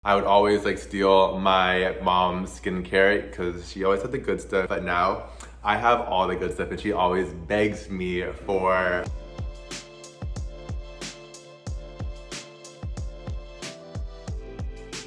I would always like steal my mom's skincare because she always had the good stuff, but now I have all the good stuff and she always begs me for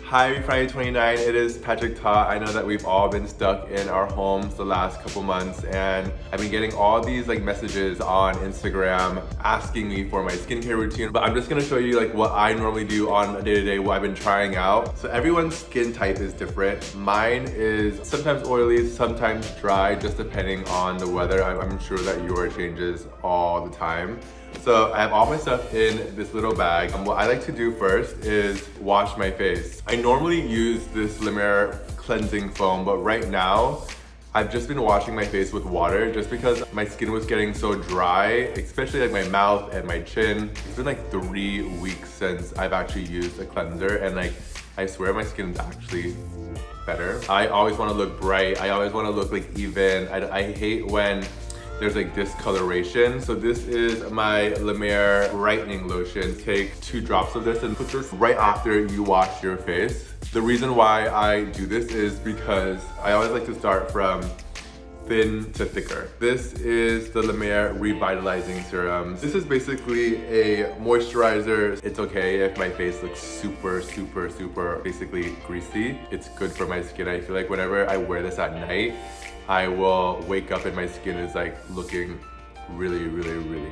Hi Refinery29, it is Patrick Ta. I know that we've all been stuck in our homes the last couple months and I've been getting all these like messages on Instagram asking me for my skincare routine, but I'm just gonna show you like what I normally do on a day-to-day, what I've been trying out. So everyone's skin type is different. Mine is sometimes oily, sometimes dry, just depending on the weather. I'm sure that yours changes all the time. So I have all my stuff in this little bag. What I like to do first is wash my face. I normally use this Luminous cleansing foam, but right now I've just been washing my face with water just because my skin was getting so dry, especially like my mouth and my chin. It's been like 3 weeks since I've actually used a cleanser and like I swear my skin is actually better. I always want to look bright. I always want to look like even. I hate when there's like discoloration. So this is my La Mer Brightening Lotion. Take 2 drops of this and put this right after you wash your face. The reason why I do this is because I always like to start from thin to thicker. This is the La Mer Revitalizing Serum. This is basically a moisturizer. It's okay if my face looks super basically greasy. It's good for my skin. I feel like whenever I wear this at night, I will wake up and my skin is like looking really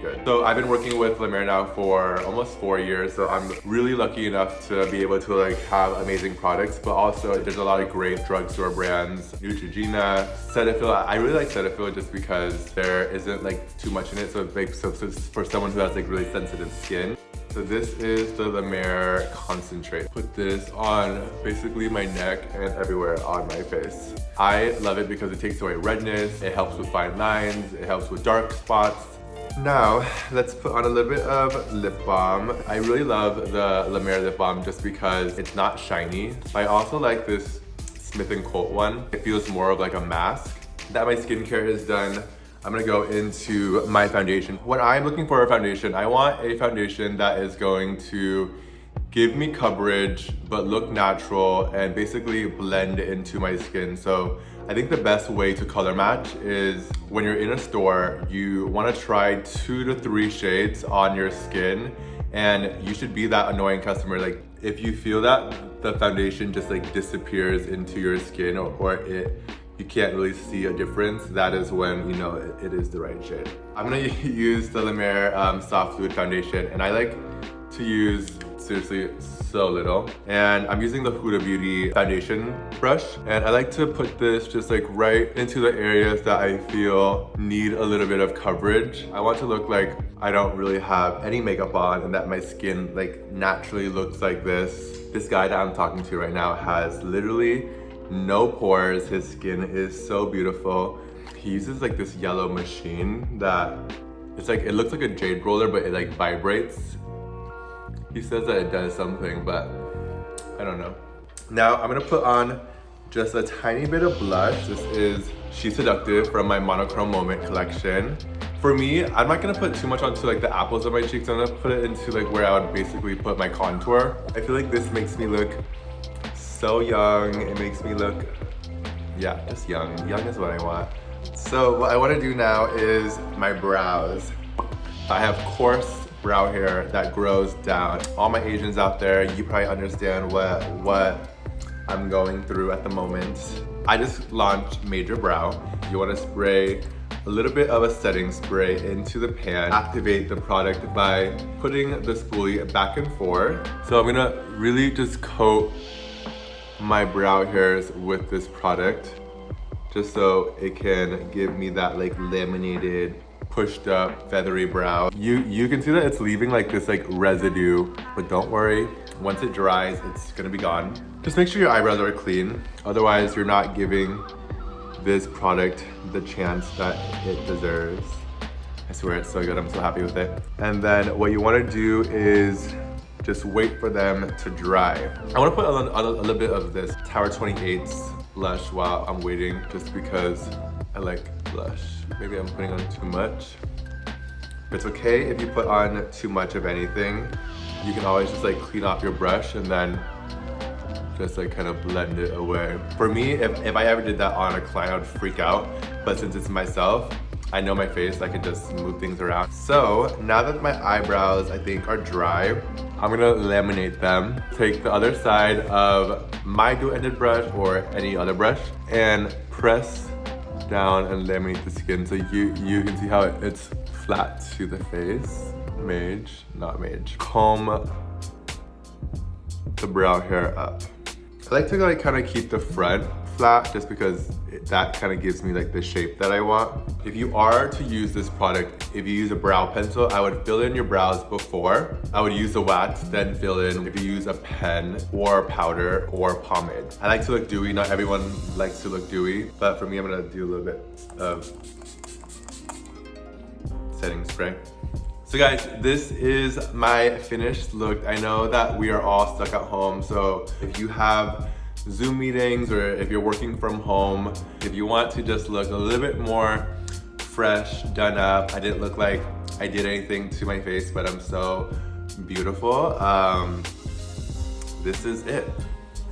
good. So I've been working with La Mer now for almost 4 years, so I'm really lucky enough to be able to like have amazing products, but also there's a lot of great drugstore brands. Neutrogena, Seductive. I really like Seductive just because there isn't like too much in it, so it's for someone who has like really sensitive skin. So this is the La Mer Concentrate. Put this on basically my neck and everywhere on my face. I love it because it takes away redness, it helps with fine lines, it helps with dark spots. Now, let's put on a little bit of lip balm. I really love the La Mer lip balm just because it's not shiny. I also like this Smith & Colt one. It feels more of like a mask. That my skincare is done, I'm gonna go into my foundation. When I'm looking for a foundation, I want a foundation that is going to give me coverage, but look natural and basically blend into my skin. So I think the best way to color match is when you're in a store, you wanna try 2 to 3 shades on your skin and you should be that annoying customer. Like if you feel that the foundation just like disappears into your skin or you can't really see a difference, that is when you know it is the right shade. I'm gonna use the La Mer Soft Fluid Foundation and I like to use seriously so little. And I'm using the Huda Beauty foundation brush and I like to put this just like right into the areas that I feel need a little bit of coverage. I want to look like I don't really have any makeup on and that my skin like naturally looks like this. This guy that I'm talking to right now has literally no pores. His skin is so beautiful. He uses like this yellow machine that it's like, it looks like a jade roller, but it like vibrates. He says that it does something, but I don't know. Now I'm gonna put on just a tiny bit of blush. This is She's Seductive from my Monochrome Moment collection. For me, I'm not gonna put too much onto like the apples of my cheeks. I'm gonna put it into like where I would basically put my contour. I feel like this makes me look so young. It makes me look, yeah, just young. Young is what I want. So what I want to do now is my brows. I have coarse brow hair that grows down. All my Asians out there, you probably understand what I'm going through at the moment. I just launched Major Brow. You want to spray a little bit of a setting spray into the pan. Activate the product by putting the spoolie back and forth. So I'm gonna really just coat my brow hairs with this product just so it can give me that like laminated, pushed up, feathery brow. You can see that it's leaving like this like residue, but don't worry, once it dries, it's gonna be gone. Just make sure your eyebrows are clean, otherwise you're not giving this product the chance that it deserves. I swear it's so good, I'm so happy with it. And then what you wanna do is just wait for them to dry. I want to put a little bit of this Tower 28's blush while I'm waiting, just because I like blush. Maybe I'm putting on too much. It's okay if you put on too much of anything. You can always just like clean off your brush and then just like kind of blend it away. For me, if I ever did that on a client, I would freak out. But since it's myself, I know my face, I can just move things around. So now that my eyebrows, I think, are dry, I'm gonna laminate them. Take the other side of my dual-ended brush or any other brush and press down and laminate the skin so you can see how it's flat to the face. Not mage. Comb the brow hair up. I like to like kind of keep the front flat just because that kind of gives me like the shape that I want. If you are to use this product, if you use a brow pencil, I would fill in your brows before. I would use the wax, then fill in if you use a pen or powder or pomade. I like to look dewy. Not everyone likes to look dewy, but for me, I'm gonna do a little bit of setting spray. So guys, this is my finished look. I know that we are all stuck at home, so if you have Zoom meetings or if you're working from home, if you want to just look a little bit more fresh, done up. I didn't look like I did anything to my face, but I'm so beautiful. This is it.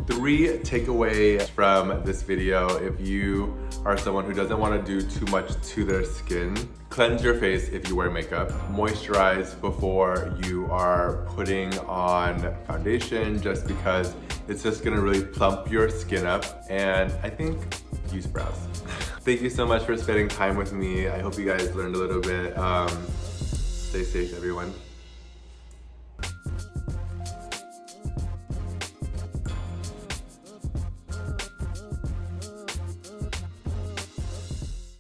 3 takeaways from this video. If you are someone who doesn't want to do too much to their skin, cleanse your face if you wear makeup. Moisturize before you are putting on foundation, just because it's just gonna really plump your skin up. And I think use brows. Thank you so much for spending time with me. I hope you guys learned a little bit. Stay safe, everyone.